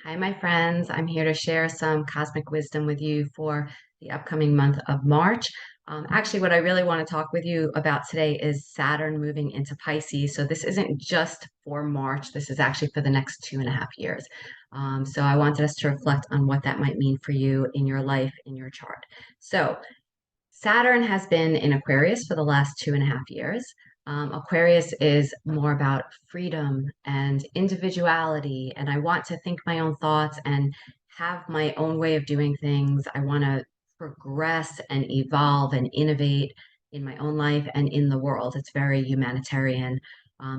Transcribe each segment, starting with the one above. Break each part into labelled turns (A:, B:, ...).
A: Hi, my friends. I'm here to share some cosmic wisdom with you for the upcoming month of March. Actually, what I really want to talk with you about today is Saturn moving into Pisces. So, this isn't just for March, this is actually for the next 2.5 years. So, I wanted us to reflect on what that might mean for you in your life, in your chart. So, Saturn has been in Aquarius for the last 2.5 years. Aquarius is more about freedom and individuality, and I want to think my own thoughts and have my own way of doing things. I want to progress and evolve and innovate in my own life and in the world. It's very humanitarian.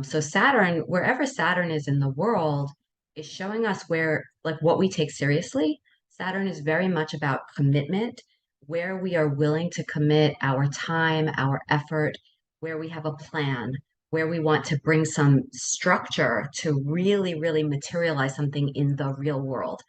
A: So Saturn, wherever Saturn is in the world, is showing us where, like, what we take seriously. Saturn is very much about commitment, where we are willing to commit our time, our effort, where we have a plan, where we want to bring some structure to really, really materialize something in the real world.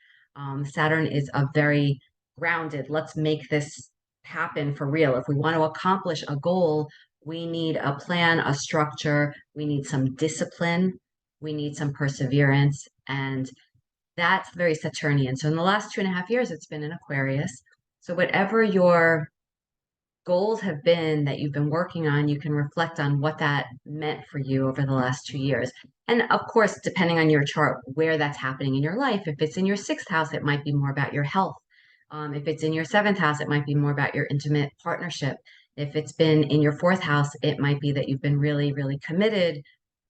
A: Saturn is a very grounded, let's make this happen for real. If we want to accomplish a goal, we need a plan, a structure, we need some discipline, we need some perseverance, and that's very Saturnian. So in the last 2.5 years, it's been in Aquarius. So whatever your goals have been that you've been working on, you can reflect on what that meant for you over the last 2 years. And of course, depending on your chart, where that's happening in your life. If it's in your sixth house, it might be more about your health. If it's in your seventh house, it might be more about your intimate partnership. If it's been in your fourth house, it might be that you've been really, really committed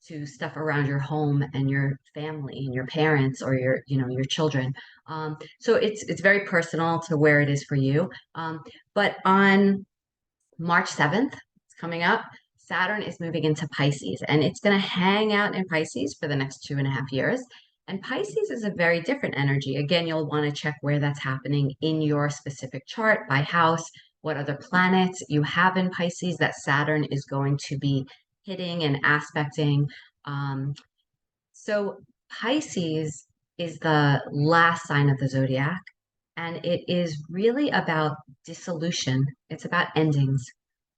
A: to stuff around your home and your family and your parents or your children. So it's very personal to where it is for you. But on March 7th, it's coming up. Saturn is moving into Pisces and it's going to hang out in Pisces for the next 2.5 years. And Pisces is a very different energy. Again, you'll want to check where that's happening in your specific chart by house, what other planets you have in Pisces that Saturn is going to be hitting and aspecting. Um, so Pisces is the last sign of the zodiac, and it is really about dissolution. It's about endings.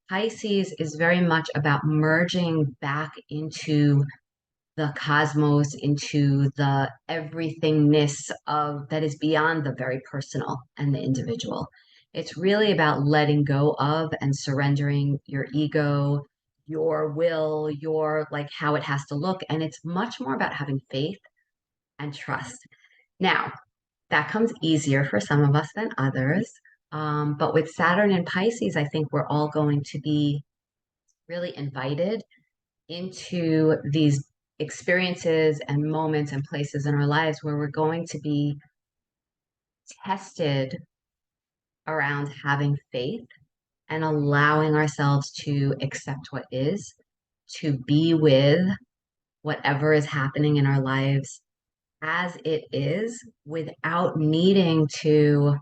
A: Pisces is very much about merging back into the cosmos, into the everythingness of that is beyond the very personal and the individual. It's really about letting go of and surrendering your ego, your will, your like how it has to look. And it's much more about having faith and trust. Now, that comes easier for some of us than others. But with Saturn and Pisces, I think we're all going to be really invited into these experiences and moments and places in our lives where we're going to be tested around having faith and allowing ourselves to accept what is, to be with whatever is happening in our lives as it is without needing to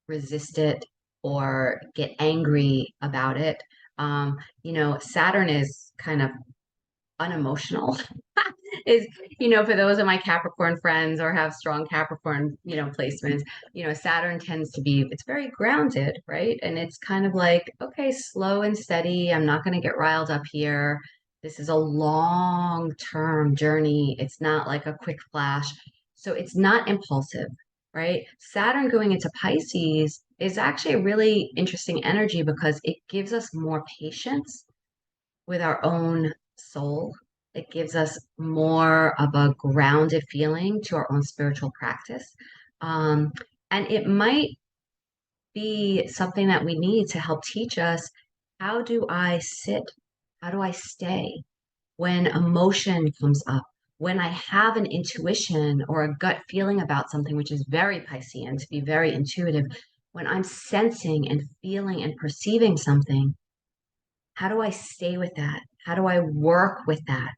A: resist it or get angry about it. Saturn is kind of unemotional. Is, for those of my Capricorn friends or have strong Capricorn, placements, Saturn tends to be, it's very grounded, right? And it's kind of like, okay, slow and steady. I'm not going to get riled up here. This is a long-term journey. It's not like a quick flash. So it's not impulsive, right? Saturn going into Pisces is actually a really interesting energy because it gives us more patience with our own soul. It gives us more of a grounded feeling to our own spiritual practice. Um, and it might be something that we need to help teach us, how do I sit? How do I stay when emotion comes up? When I have an intuition or a gut feeling about something, which is very Piscean, to be very intuitive, when I'm sensing and feeling and perceiving something, how do I stay with that? How do I work with that?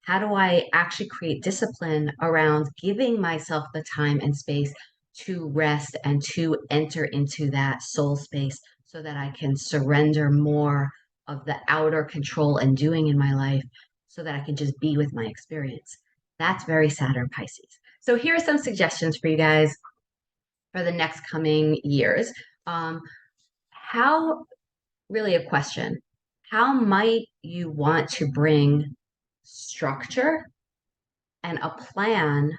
A: How do I actually create discipline around giving myself the time and space to rest and to enter into that soul space so that I can surrender more of the outer control and doing in my life so that I can just be with my experience? That's very Saturn Pisces. So here are some suggestions for you guys for the next coming years. How Really a question. How might you want to bring structure and a plan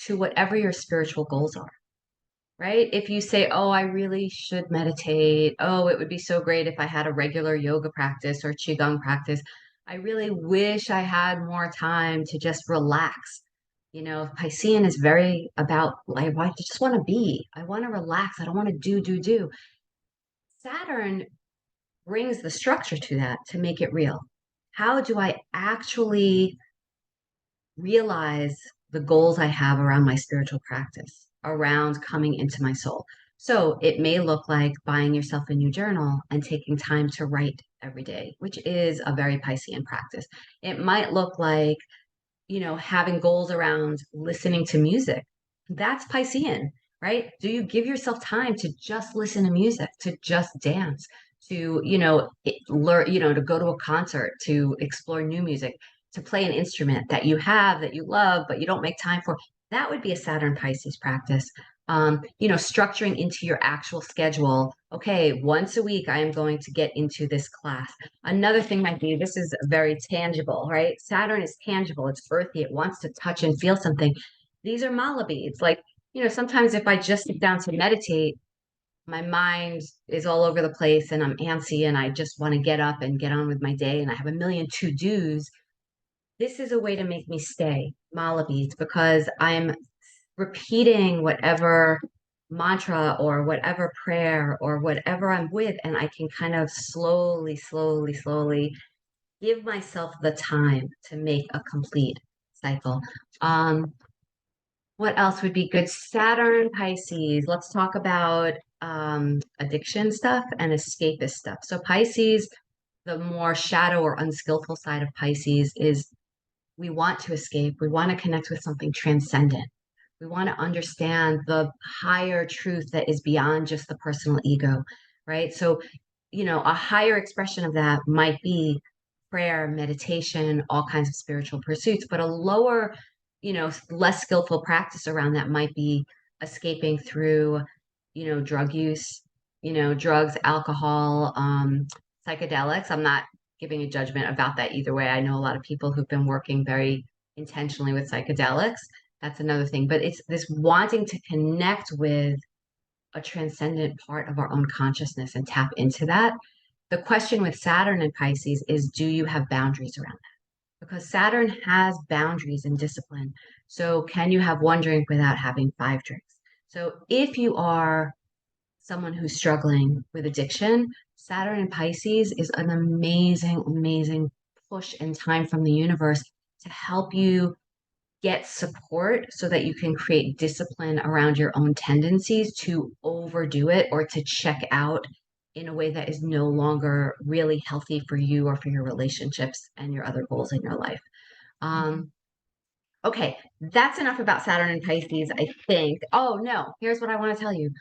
A: to whatever your spiritual goals are, right? If you say, oh, I really should meditate. Oh, it would be so great if I had a regular yoga practice or qigong practice. I really wish I had more time to just relax. Piscean is very about like, I just want to be. I want to relax. I don't want to do. Saturn brings the structure to that to make it real. How do I actually realize the goals I have around my spiritual practice, around coming into my soul? So it may look like buying yourself a new journal and taking time to write every day, which is a very Piscean practice. It might look like, having goals around listening to music. That's Piscean, right? Do you give yourself time to just listen to music, to just dance, to, learn, to go to a concert, to explore new music, to play an instrument that you have, that you love, but you don't make time for? That would be a Saturn Pisces practice. Structuring into your actual schedule. Okay, once a week, I am going to get into this class. Another thing might be, this is very tangible, right? Saturn is tangible, it's earthy, it wants to touch and feel something. These are mala beads. Like, sometimes if I just sit down to meditate, my mind is all over the place and I'm antsy and I just want to get up and get on with my day and I have a million to-dos. This is a way to make me stay, mala beads, because I'm repeating whatever mantra or whatever prayer or whatever I'm with, and I can kind of slowly give myself the time to make a complete cycle. Um, what else would be good? Saturn, Pisces. Let's talk about addiction stuff and escapist stuff. So Pisces, the more shadow or unskillful side of Pisces is we want to escape. We want to connect with something transcendent. We want to understand the higher truth that is beyond just the personal ego, right? So, a higher expression of that might be prayer, meditation, all kinds of spiritual pursuits, but a lower, less skillful practice around that might be escaping through, drug use, drugs, alcohol, psychedelics. I'm not giving a judgment about that either way. I know a lot of people who've been working very intentionally with psychedelics. That's another thing. But it's this wanting to connect with a transcendent part of our own consciousness and tap into that. The question with Saturn and Pisces is, do you have boundaries around that? Because Saturn has boundaries and discipline. So can you have one drink without having five drinks? So if you are someone who's struggling with addiction, Saturn and Pisces is an amazing push and time from the universe to help you get support so that you can create discipline around your own tendencies to overdo it or to check out in a way that is no longer really healthy for you or for your relationships and your other goals in your life. Okay, that's enough about Saturn and Pisces, I think. Oh, no, here's what I want to tell you.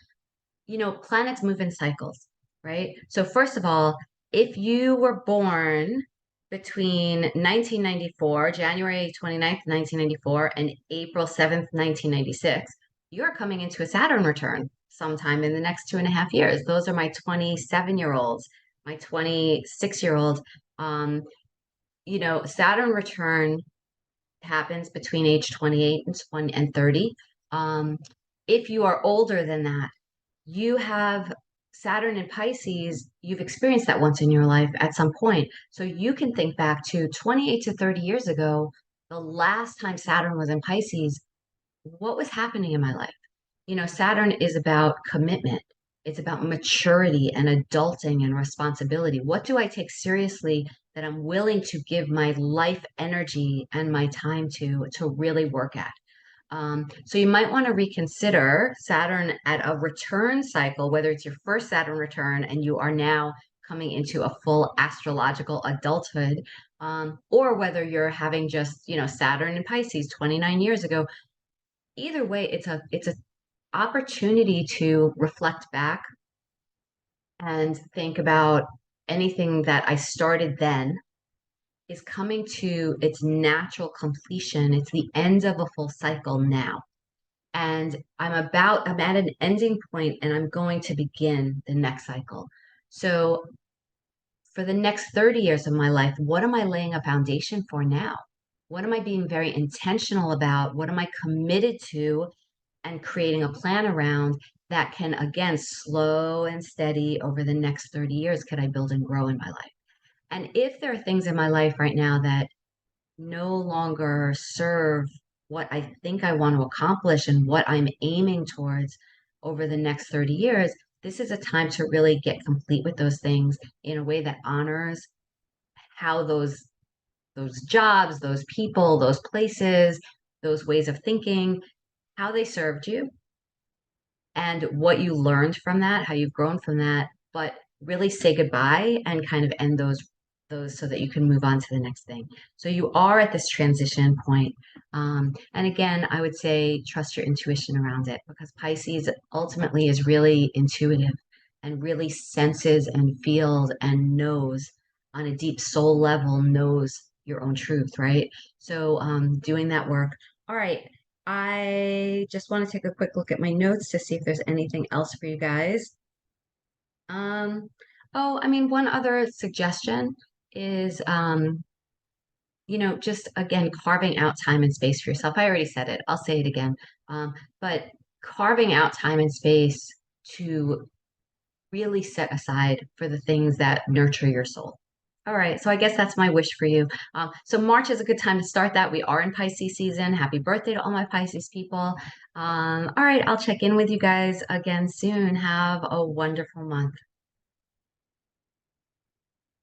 A: Planets move in cycles, right? So first of all, if you were born between 1994, January 29th, 1994, and April 7th, 1996, you're coming into a Saturn return sometime in the next 2.5 years. Those are my 27-year-olds, my 26-year-old. Saturn return happens between age 28 and 20 and 30. If you are older than that, you have Saturn and Pisces, you've experienced that once in your life at some point. So you can think back to 28 to 30 years ago, the last time Saturn was in Pisces, what was happening in my life? Saturn is about commitment. It's about maturity and adulting and responsibility. What do I take seriously that I'm willing to give my life energy and my time to really work at? So you might want to reconsider Saturn at a return cycle, whether it's your first Saturn return and you are now coming into a full astrological adulthood, or whether you're having just, Saturn in Pisces 29 years ago. Either way, it's a opportunity to reflect back and think about anything that I started then is coming to its natural completion. It's the end of a full cycle now. And I'm at an ending point and I'm going to begin the next cycle. So for the next 30 years of my life, what am I laying a foundation for now? What am I being very intentional about? What am I committed to? And creating a plan around that can, again, slow and steady over the next 30 years, could I build and grow in my life? And if there are things in my life right now that no longer serve what I think I want to accomplish and what I'm aiming towards over the next 30 years, this is a time to really get complete with those things in a way that honors how those jobs, those people, those places, those ways of thinking, how they served you and what you learned from that, how you've grown from that, but really say goodbye and kind of end those so that you can move on to the next thing. So you are at this transition point. And again, I would say trust your intuition around it because Pisces ultimately is really intuitive and really senses and feels and knows on a deep soul level, knows your own truth, right? So doing that work. All right. I just want to take a quick look at my notes to see if there's anything else for you guys. Um, oh, I mean, one other suggestion is, just again, carving out time and space for yourself. I already said it. I'll say it again. But carving out time and space to really set aside for the things that nurture your soul. All right, so I guess that's my wish for you. So March is a good time to start that. We are in Pisces season. Happy birthday to all my Pisces people. All right, I'll check in with you guys again soon. Have a wonderful month.